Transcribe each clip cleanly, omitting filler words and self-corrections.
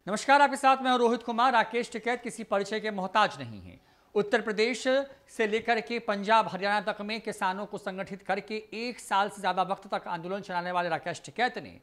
नमस्कार, आपके साथ मैं हूं रोहित कुमार। राकेश टिकैत किसी परिचय के मोहताज नहीं है। उत्तर प्रदेश से लेकर के पंजाब हरियाणा तक में किसानों को संगठित करके 1 साल से ज्यादा वक्त तक आंदोलन चलाने वाले राकेश टिकैत ने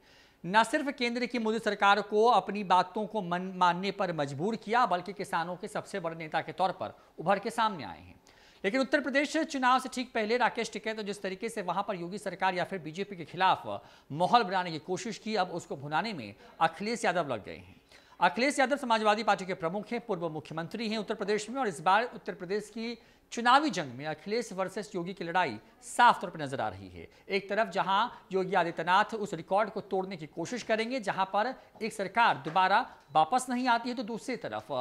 न सिर्फ केंद्र की मोदी सरकार को अपनी बातों को मानने पर मजबूर किया, बल्कि किसानों के सबसे बड़े नेता के तौर पर उभर के सामने आए हैं। लेकिन उत्तर प्रदेश चुनाव से ठीक पहले राकेश टिकैत जिस तरीके से वहां पर योगी सरकार या फिर बीजेपी के खिलाफ माहौल बनाने की कोशिश की, अब उसको भुनाने में अखिलेश यादव लग गए हैं। अखिलेश यादव समाजवादी पार्टी के प्रमुख हैं, पूर्व मुख्यमंत्री हैं उत्तर प्रदेश में, और इस बार उत्तर प्रदेश की चुनावी जंग में अखिलेश वर्सेस योगी की लड़ाई साफ तौर पर नजर आ रही है। एक तरफ जहां योगी आदित्यनाथ उस रिकॉर्ड को तोड़ने की कोशिश करेंगे जहां पर एक सरकार दोबारा वापस नहीं आती है, तो दूसरी तरफ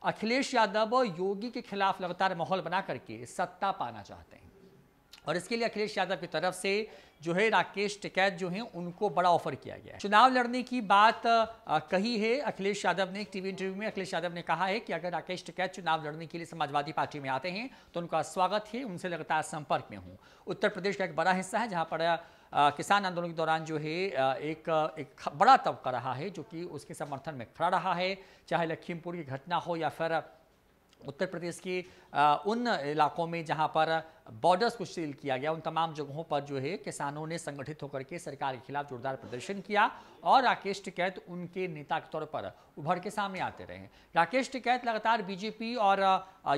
अखिलेश यादव योगी के खिलाफ लगातार माहौल बना करके सत्ता पाना चाहते हैं। और इसके लिए अखिलेश यादव की तरफ से जो है राकेश टिकैत जो हैं उनको बड़ा ऑफर किया गया है। चुनाव लड़ने की बात कही है अखिलेश यादव ने। एक टीवी इंटरव्यू में अखिलेश यादव ने कहा है कि अगर राकेश टिकैत चुनाव लड़ने के लिए समाजवादी पार्टी में आते हैं तो उनका स्वागत है, उनसे लगातार संपर्क में हूं। उत्तर प्रदेश का एक बड़ा हिस्सा है जहां पर किसान आंदोलन के दौरान जो है एक बड़ा तबका रहा है जो कि उसके समर्थन में खड़ा रहा है, चाहे लखीमपुर की घटना हो या फिर उत्तर प्रदेश के उन इलाकों में जहां पर बॉर्डर्स को सील किया गया, उन तमाम जगहों पर जो है किसानों ने संगठित होकर के सरकार के खिलाफ जोरदार प्रदर्शन किया और राकेश टिकैत उनके नेता के तौर पर उभर के सामने आते रहे। राकेश टिकैत लगातार बीजेपी और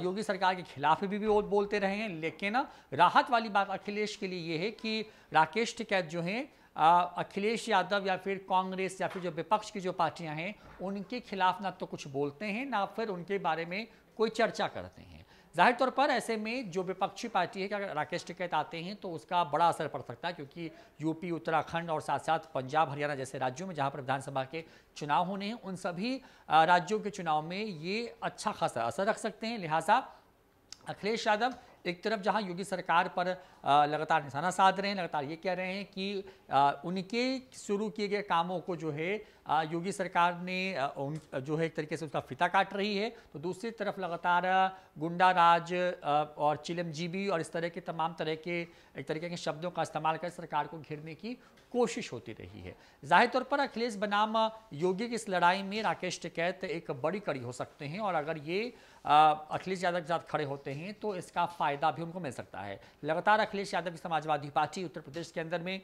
योगी सरकार के खिलाफ भी बोलते रहे हैं, लेकिन राहत वाली बात अखिलेश के लिए ये है कि राकेश टिकैत जो हैं अखिलेश यादव या फिर कांग्रेस या फिर जो विपक्ष की जो पार्टियां हैं उनके खिलाफ ना तो कुछ बोलते हैं, ना फिर उनके बारे में कोई चर्चा करते हैं। जाहिर तौर पर ऐसे में जो विपक्षी पार्टी है कि अगर राकेश टिकैत आते हैं तो उसका बड़ा असर पड़ सकता है, क्योंकि यूपी, उत्तराखंड और साथ साथ पंजाब हरियाणा जैसे राज्यों में जहां पर विधानसभा के चुनाव होने हैं, उन सभी राज्यों के चुनाव में ये अच्छा खासा असर रख सकते हैं। लिहाजा अखिलेश यादव एक तरफ जहां योगी सरकार पर लगातार निशाना साध रहे हैं, लगातार ये कह रहे हैं कि उनके शुरू किए गए कामों को जो है योगी सरकार ने जो है एक तरीके से उसका फीता काट रही है, तो दूसरी तरफ लगातार गुंडा राज और चिलमजीबी और इस तरह के तमाम तरह के एक तरीके के शब्दों का इस्तेमाल कर सरकार को घेरने की कोशिश होती रही है। जाहिर तौर पर अखिलेश बनाम योगी की इस लड़ाई में राकेश टिकैत एक बड़ी कड़ी हो सकते हैं, और अगर ये अखिलेश यादव के साथ खड़े होते हैं तो इसका फायदा भी उनको मिल सकता है। लगातार अखिलेश यादव की समाजवादी पार्टी उत्तर प्रदेश के अंदर में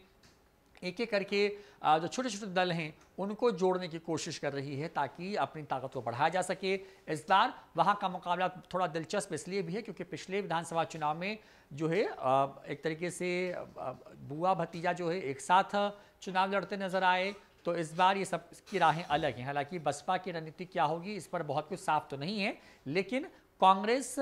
एक एक करके जो छोटे छोटे दल हैं उनको जोड़ने की कोशिश कर रही है ताकि अपनी ताकत को बढ़ाया जा सके। इस बार वहां का मुकाबला थोड़ा दिलचस्प इसलिए भी है क्योंकि पिछले विधानसभा चुनाव में जो है एक तरीके से बुआ भतीजा जो है एक साथ चुनाव लड़ते नजर आए, तो इस बार ये सब की राहें अलग हैं। हालांकि बसपा की रणनीति क्या होगी इस पर बहुत कुछ साफ तो नहीं है, लेकिन कांग्रेस,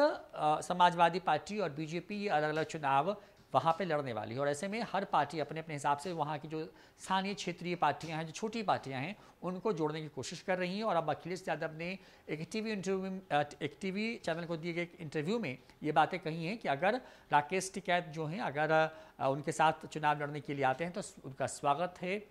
समाजवादी पार्टी और बीजेपी ये अलग अलग चुनाव वहाँ पे लड़ने वाली है, और ऐसे में हर पार्टी अपने अपने हिसाब से वहाँ की जो स्थानीय क्षेत्रीय पार्टियाँ हैं, जो छोटी पार्टियाँ हैं, उनको जोड़ने की कोशिश कर रही हैं। और अब अखिलेश यादव ने एक टीवी चैनल को दिए गए इंटरव्यू में ये बातें कही हैं कि अगर राकेश टिकैत जो हैं अगर उनके साथ चुनाव लड़ने के लिए आते हैं तो उनका स्वागत है।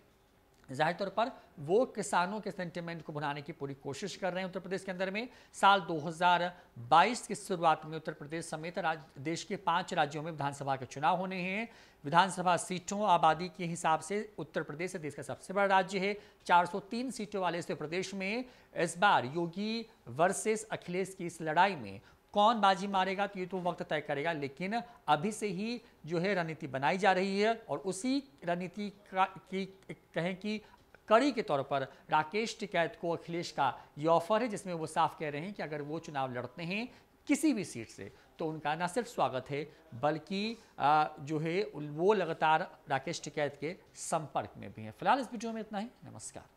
जाहिर तौर पर वो किसानों के सेंटिमेंट को भुनाने की पूरी कोशिश कर रहे हैं उत्तर प्रदेश के अंदर में। साल 2022 की शुरुआत में उत्तर प्रदेश समेत देश के 5 राज्यों में विधानसभा के चुनाव होने हैं। विधानसभा सीटों आबादी के हिसाब से उत्तर प्रदेश देश का सबसे बड़ा राज्य है। 403 सीटों वाले उत्तर प्रदेश में इस बार योगी वर्सेस अखिलेश की इस लड़ाई में कौन बाजी मारेगा तो ये तो वक्त तय करेगा, लेकिन अभी से ही जो है रणनीति बनाई जा रही है, और उसी रणनीति की कहें कि कड़ी के तौर पर राकेश टिकैत को अखिलेश का ये ऑफर है जिसमें वो साफ कह रहे हैं कि अगर वो चुनाव लड़ते हैं किसी भी सीट से तो उनका न सिर्फ स्वागत है बल्कि जो है वो लगातार राकेश टिकैत के संपर्क में भी है। फिलहाल इस वीडियो में इतना ही। नमस्कार।